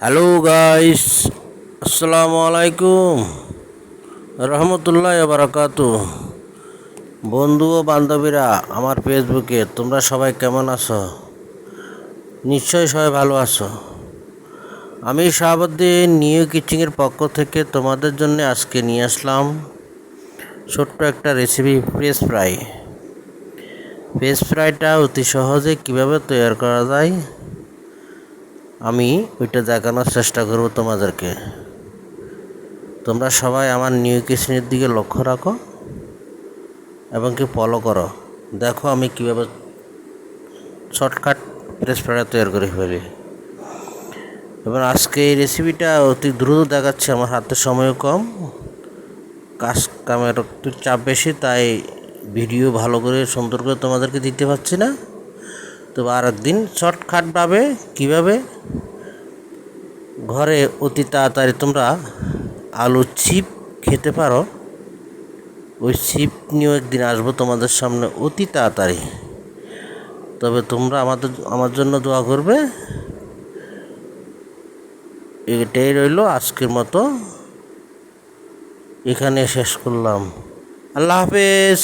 Hello guys, আসসালামু আলাইকুম রহমতুল্লাহ বারাকাতু। বন্ধু ও বান্ধবীরা আমার ফেসবুকে তোমরা সবাই কেমন আছো? নিশ্চয়ই সবাই ভালো আছো। আমি শাহাবুদ্দিন নিউ কিচিংয়ের পক্ষ থেকে তোমাদের জন্য আজকে নিয়ে আসলাম ছোট্ট একটা রেসিপি, ফ্রেশ ফ্রাই। ফ্রেশ ফ্রাইটা অতি সহজে কীভাবে তৈরি করা যায় আমি ওইটা দেখানোর চেষ্টা করব তোমাদেরকে। তোমরা সবাই আমার নিউ কিচেনের দিকে লক্ষ্য রাখো এবং কি ফলো করো। দেখো আমি কীভাবে শর্টকাট ফ্রেশ ফ্রাই তৈরি করে ফেলি। এবং আজকে এই রেসিপিটা অতি দ্রুত দেখাচ্ছে, আমার হাতে সময়ও কম, কাজ কামের একটু চাপ বেশি, তাই ভিডিও ভালো করে সুন্দর করে তোমাদেরকে দিতে পারছি না। তো আর একদিন শর্টকাটভাবে কীভাবে ঘরে অতি তাড়াতাড়ি তোমরা আলু চিপ খেতে পারো, ওই চিপ নিয়েও একদিন আসবো তোমাদের সামনে অতি তাড়াতাড়ি। তবে তোমরা আমার জন্য দোয়া করবে। এটাই রইল, আজকের মতো এখানে শেষ করলাম। আল্লাহ হাফেজ।